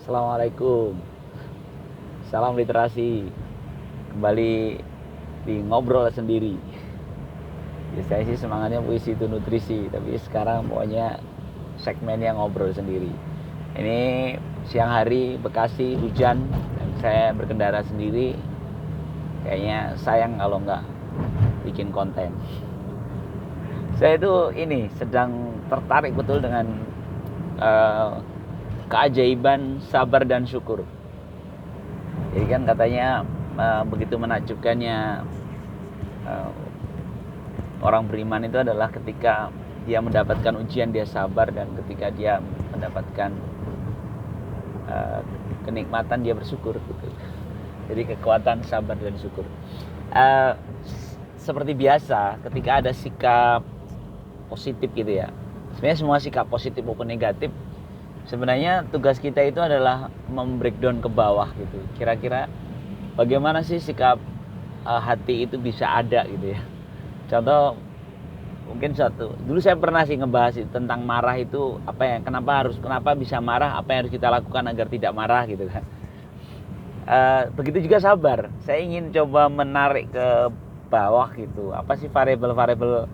Assalamualaikum. Salam literasi. Kembali di ngobrol sendiri. Biasanya sih semangatnya puisi itu nutrisi, tapi sekarang pokoknya segmennya ngobrol sendiri. Ini siang hari Bekasi hujan dan saya berkendara sendiri. Kayaknya sayang kalau nggak bikin konten. Saya itu sedang tertarik betul dengan keajaiban sabar dan syukur. Jadi kan katanya begitu menakjubkannya orang beriman itu adalah ketika dia mendapatkan ujian dia sabar, dan ketika dia mendapatkan kenikmatan dia bersyukur gitu. Jadi kekuatan sabar dan syukur. Seperti biasa ketika ada sikap positif gitu ya. Sebenarnya semua sikap positif maupun negatif, sebenarnya tugas kita itu adalah membreakdown ke bawah gitu. Kira-kira bagaimana sih sikap hati itu bisa ada gitu ya. Contoh mungkin dulu saya pernah sih ngebahas tentang marah itu kenapa bisa marah, apa yang harus kita lakukan agar tidak marah gitu kan. Begitu juga sabar. Saya ingin coba menarik ke bawah gitu. Apa sih variabel-variabel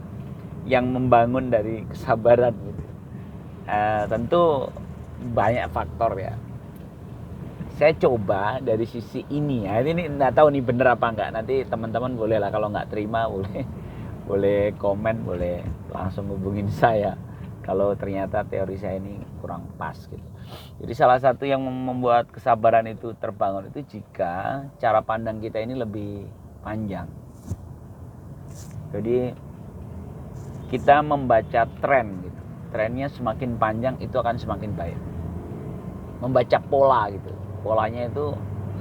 yang membangun dari kesabaran gitu. Tentu banyak faktor ya. Saya coba dari sisi ini ya. Ini nggak tahu nih bener apa enggak. Nanti teman-teman boleh lah, kalau nggak terima boleh komen, boleh langsung hubungin saya kalau ternyata teori saya ini kurang pas gitu. Jadi salah satu yang membuat kesabaran itu terbangun itu jika cara pandang kita ini lebih panjang. Jadi kita membaca tren gitu. Trennya semakin panjang itu akan semakin baik. Membaca pola gitu. Polanya itu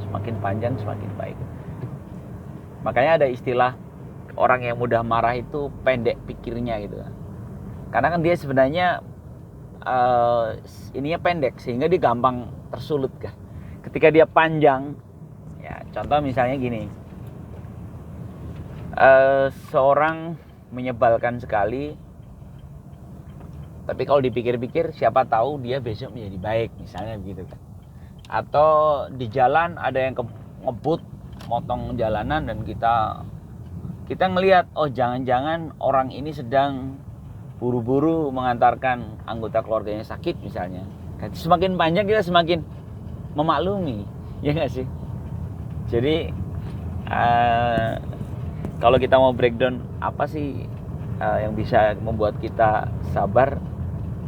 semakin panjang semakin baik. Makanya ada istilah orang yang mudah marah itu pendek pikirnya gitu kan. Karena kan dia sebenarnya ininya pendek sehingga dia gampang tersulut kan. Ketika dia panjang, ya contoh misalnya gini, seorang menyebalkan sekali, tapi kalau dipikir-pikir siapa tahu dia besok menjadi baik misalnya begitu kan. Atau di jalan ada yang ngebut motong jalanan dan kita ngelihat, oh jangan-jangan orang ini sedang buru-buru mengantarkan anggota keluarganya sakit misalnya. Semakin panjang kita semakin memaklumi, ya nggak sih? Jadi kalau kita mau breakdown apa sih yang bisa membuat kita sabar,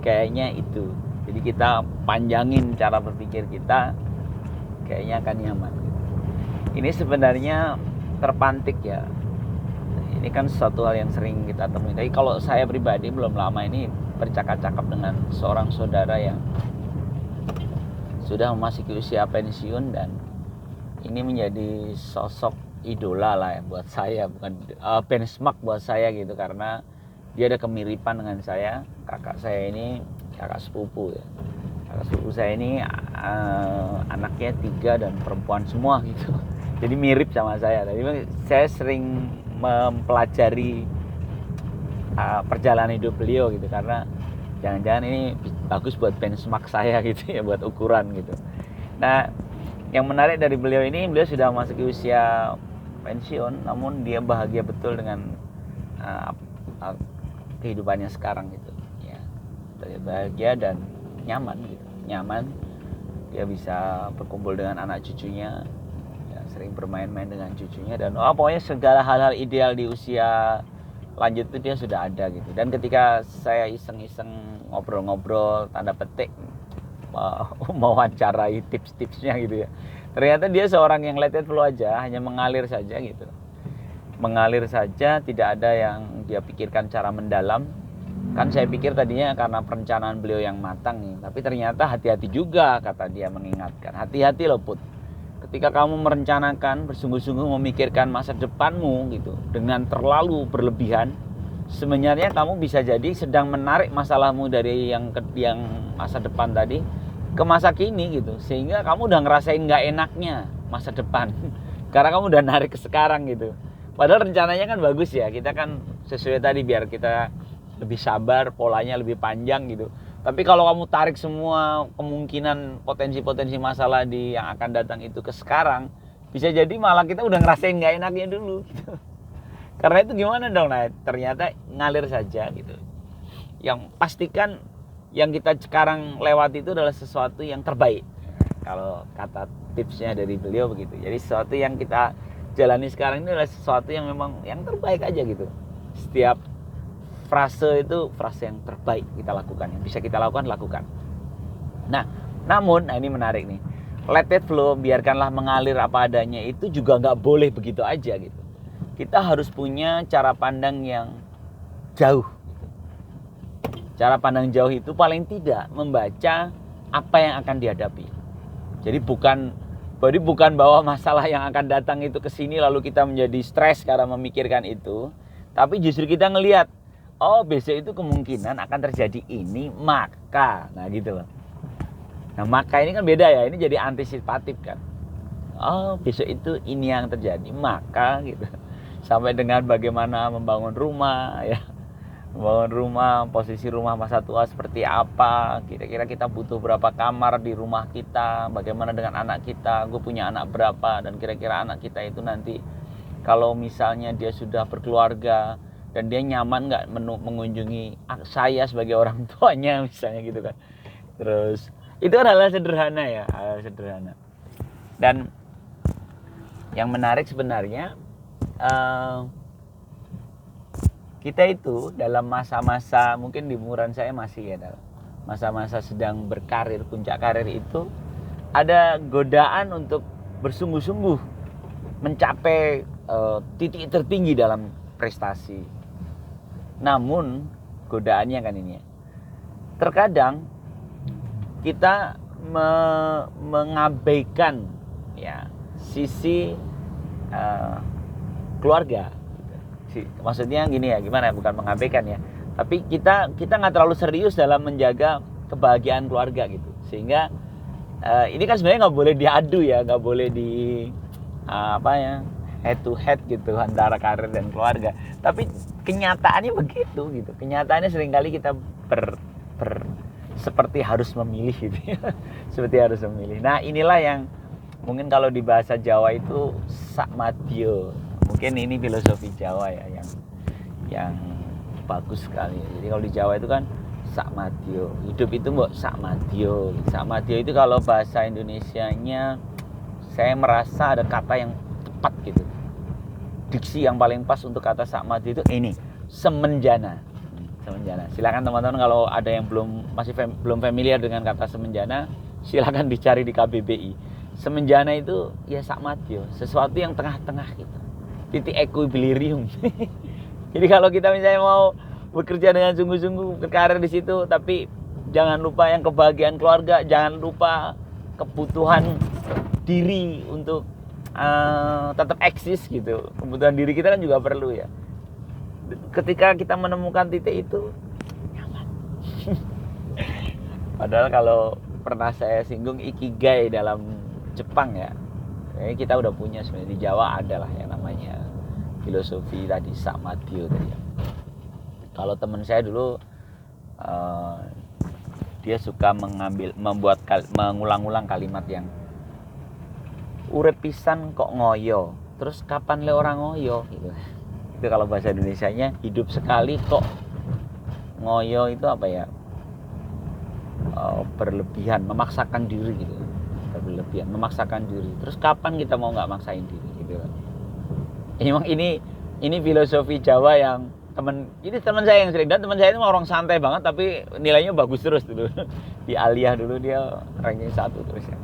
kayaknya itu. Jadi kita panjangin cara berpikir kita, kayaknya akan nyaman. Ini sebenarnya terpantik ya. Ini kan sesuatu hal yang sering kita temui. Tapi kalau saya pribadi belum lama ini bercakap-cakap dengan seorang saudara yang sudah memasuki usia pensiun, dan ini menjadi sosok idola lah ya buat saya, bukan benchmark buat saya gitu, karena dia ada kemiripan dengan saya. Kakak saya ini kakak sepupu ya. Kakak sepupu saya ini anaknya 3 dan perempuan semua gitu. Jadi mirip sama saya. Jadi saya sering mempelajari perjalanan hidup beliau gitu, karena jangan-jangan ini bagus buat benchmark saya gitu ya, buat ukuran gitu. Nah, yang menarik dari beliau ini, beliau sudah masuk ke usia pensiun, namun dia bahagia betul dengan kehidupannya sekarang gitu ya. Dia bahagia dan nyaman gitu. Nyaman, dia bisa berkumpul dengan anak cucunya ya, sering bermain-main dengan cucunya, dan pokoknya segala hal-hal ideal di usia lanjut itu dia sudah ada gitu. Dan ketika saya iseng-iseng ngobrol-ngobrol tanda petik mewawancarai tips-tipsnya gitu ya, ternyata dia seorang yang let it flow aja, hanya mengalir saja gitu. Mengalir saja, tidak ada yang dia pikirkan cara mendalam. Kan saya pikir tadinya karena perencanaan beliau yang matang nih, tapi ternyata hati-hati juga, kata dia mengingatkan. Hati-hati loh Put. Ketika kamu merencanakan, bersungguh-sungguh memikirkan masa depanmu gitu, dengan terlalu berlebihan, sebenarnya kamu bisa jadi sedang menarik masalahmu dari yang masa depan tadi ke masa kini gitu, sehingga kamu udah ngerasain nggak enaknya masa depan karena kamu udah narik ke sekarang gitu. Padahal rencananya kan bagus ya, kita kan sesuai tadi biar kita lebih sabar, polanya lebih panjang gitu. Tapi kalau kamu tarik semua kemungkinan potensi-potensi masalah yang akan datang itu ke sekarang, bisa jadi malah kita udah ngerasain nggak enaknya dulu gitu. Karena itu gimana dong, nah ternyata ngalir saja gitu. Yang pastikan yang kita sekarang lewati itu adalah sesuatu yang terbaik. Kalau kata tipsnya dari beliau begitu. Jadi sesuatu yang kita jalani sekarang ini adalah sesuatu yang memang yang terbaik aja gitu. Setiap frase itu frase yang terbaik kita lakukan, yang bisa kita lakukan. Nah, namun ini menarik nih. Let it flow, biarkanlah mengalir apa adanya, itu juga nggak boleh begitu aja gitu. Kita harus punya cara pandang yang jauh. Cara pandang jauh itu paling tidak membaca apa yang akan dihadapi. Jadi bukan bahwa masalah yang akan datang itu ke sini lalu kita menjadi stres karena memikirkan itu, tapi justru kita ngelihat, oh besok itu kemungkinan akan terjadi ini, maka, nah gitu loh. Nah maka ini kan beda ya, ini jadi antisipatif kan. Oh besok itu ini yang terjadi, maka gitu. Sampai dengan bagaimana membangun rumah ya. Membangun rumah, posisi rumah masa tua seperti apa, kira-kira kita butuh berapa kamar di rumah kita, bagaimana dengan anak kita, gue punya anak berapa, dan kira-kira anak kita itu nanti kalau misalnya dia sudah berkeluarga dan dia nyaman nggak mengunjungi saya sebagai orang tuanya misalnya gitu kan. Terus itu kan hal sederhana ya, hal sederhana. Dan yang menarik sebenarnya kita itu dalam masa-masa, mungkin di umuran saya masih ya, dalam masa-masa sedang berkarir, puncak karir itu ada godaan untuk bersungguh-sungguh mencapai titik tertinggi dalam prestasi. Namun godaannya kan ini ya, terkadang kita mengabaikan ya sisi keluarga. Maksudnya gini ya, gimana, bukan mengabaikan ya, tapi kita nggak terlalu serius dalam menjaga kebahagiaan keluarga gitu, sehingga ini kan sebenarnya nggak boleh diadu ya, nggak boleh di head to head gitu antara karir dan keluarga, tapi kenyataannya begitu gitu. Kenyataannya seringkali kita seperti harus memilih gitu ya. Seperti harus memilih. Nah inilah yang mungkin kalau di bahasa Jawa itu sakmadyo. Mungkin ini filosofi Jawa ya yang bagus sekali. Jadi kalau di Jawa itu kan sakmadyo. Hidup itu mbok sakmadyo. Sakmadyo itu kalau bahasa Indonesianya saya merasa ada kata yang tepat gitu. Diksi yang paling pas untuk kata sakmadyo itu ini, semenjana. Semenjana. Silakan teman-teman kalau ada yang belum familiar dengan kata semenjana, silakan dicari di KBBI. Semenjana itu ya sakmadyo, sesuatu yang tengah-tengah gitu. Titik equilibrium. Jadi kalau kita misalnya mau bekerja dengan sungguh-sungguh, berkarir di situ, tapi jangan lupa yang kebahagiaan keluarga, jangan lupa kebutuhan diri untuk tetap eksis gitu. Kebutuhan diri kita kan juga perlu ya. Ketika kita menemukan titik itu, nyaman. Padahal kalau pernah saya singgung ikigai dalam Jepang ya, kita udah punya sebenarnya. Di Jawa adalah yang namanya filosofi tadi sakmadyo tadi ya. Kalau teman saya dulu dia suka mengulang-ulang kalimat yang urip pisan kok ngoyo, terus kapan le orang ngoyo gitu. Itu kalau bahasa Indonesianya hidup sekali kok ngoyo, itu apa ya, berlebihan, memaksakan diri gitu. Berlebihan, memaksakan diri. Terus kapan kita mau nggak maksain diri gitu kan? Memang ini filosofi Jawa yang teman saya yang sering, dan teman saya itu orang santai banget tapi nilainya bagus terus dulu. Di Aliyah dulu dia ranking 1 terus ya.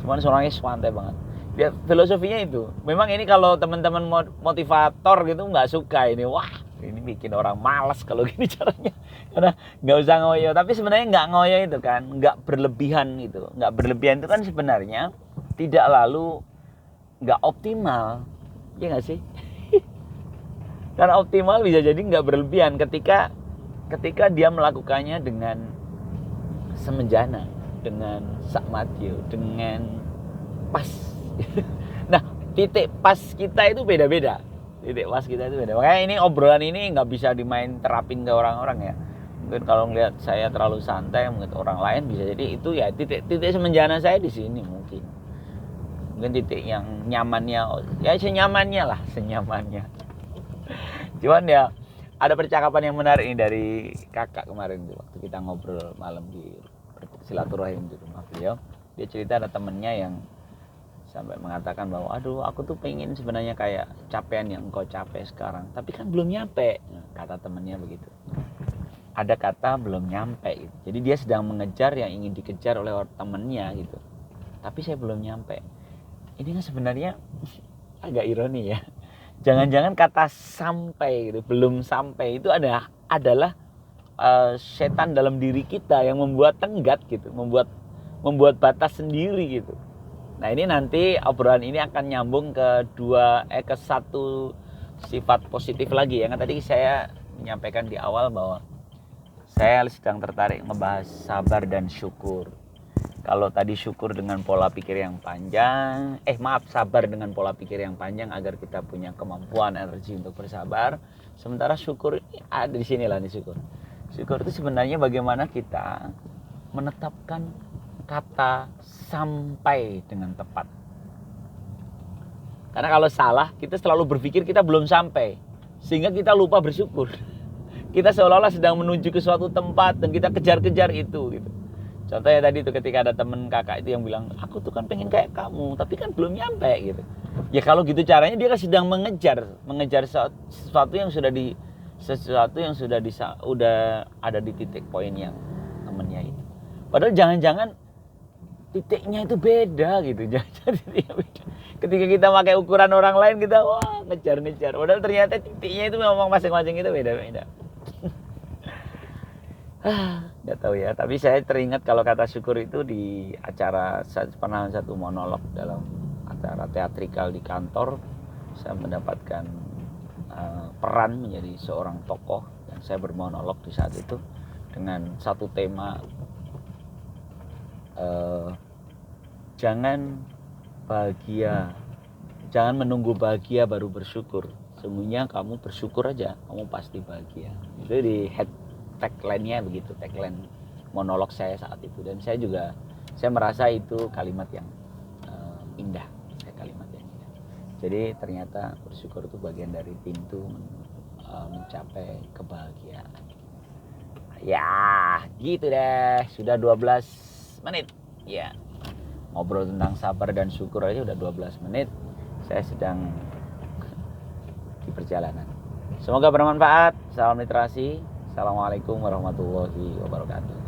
Cuman orangnya santai banget. Dia filosofinya itu. Memang ini kalau teman-teman motivator gitu nggak suka ini. Wah, ini bikin orang malas kalau gini caranya. Karena nggak usah ngoyo. Tapi sebenarnya nggak ngoyo itu kan, nggak berlebihan gitu. Nggak berlebihan itu kan sebenarnya tidak lalu nggak optimal. Iya nggak sih? Karena optimal bisa jadi nggak berlebihan ketika dia melakukannya dengan semenjana, dengan sakmadyo, dengan pas. Nah, titik pas kita itu beda-beda. Titik pas kita itu beda. Makanya ini obrolan ini nggak bisa terapin ke orang-orang ya. Mungkin kalau ngelihat saya terlalu santai, mungkin orang lain bisa jadi itu ya titik semenjana saya di sini mungkin titik yang nyamannya ya senyamannya lah, senyamannya. Cuman ya ada percakapan yang menarik ini dari kakak kemarin tuh waktu kita ngobrol malam di silaturahim di rumah beliau. Dia cerita ada temennya yang sampai mengatakan bahwa aduh aku tuh pengen sebenarnya kayak capaian yang engkau capai sekarang, tapi kan belum nyampe. Nah, kata temennya begitu. Ada kata belum nyampe gitu. Jadi dia sedang mengejar yang ingin dikejar oleh temennya gitu. Tapi saya belum nyampe. Ini kan sebenarnya agak ironi ya. Jangan-jangan kata sampai gitu, belum sampai itu adalah setan dalam diri kita yang membuat tenggat gitu, membuat batas sendiri gitu. Nah, ini nanti obrolan ini akan nyambung ke satu sifat positif lagi yang tadi saya menyampaikan di awal bahwa saya sedang tertarik ngebahas sabar dan syukur. Kalau tadi syukur dengan pola pikir yang panjang, sabar dengan pola pikir yang panjang agar kita punya kemampuan energi untuk bersabar. Sementara syukur ada di sinilah nih syukur. Syukur itu sebenarnya bagaimana kita menetapkan kata sampai dengan tepat. Karena kalau salah, kita selalu berpikir kita belum sampai, sehingga kita lupa bersyukur. Kita seolah-olah sedang menuju ke suatu tempat dan kita kejar-kejar itu gitu. Contohnya tadi itu ketika ada temen kakak itu yang bilang, aku tuh kan pengen kayak kamu, tapi kan belum nyampe gitu. Ya kalau gitu caranya dia kan sedang mengejar sesuatu yang udah ada di titik poin yang temennya itu. Padahal jangan-jangan titiknya itu beda gitu. Jangan titiknya beda. Ketika kita pakai ukuran orang lain kita ngejar. Padahal ternyata titiknya itu memang masing-masing itu beda-beda. Nggak tahu ya, tapi saya teringat kalau kata syukur itu di acara pernah satu monolog dalam acara teatrikal di kantor. Saya mendapatkan peran menjadi seorang tokoh dan saya bermonolog di saat itu dengan satu tema jangan menunggu bahagia baru bersyukur. Sesungguhnya kamu bersyukur aja, kamu pasti bahagia. Itu di tagline-nya begitu, tagline monolog saya saat itu. Dan saya merasa itu kalimat yang indah, kalimat yang indah. Jadi ternyata bersyukur itu bagian dari pintu mencapai kebahagiaan. Ya, gitu deh. Sudah 12 menit. Ya. Ngobrol tentang sabar dan syukur aja udah 12 menit. Saya sedang di perjalanan. Semoga bermanfaat. Salam literasi. Assalamualaikum warahmatullahi wabarakatuh.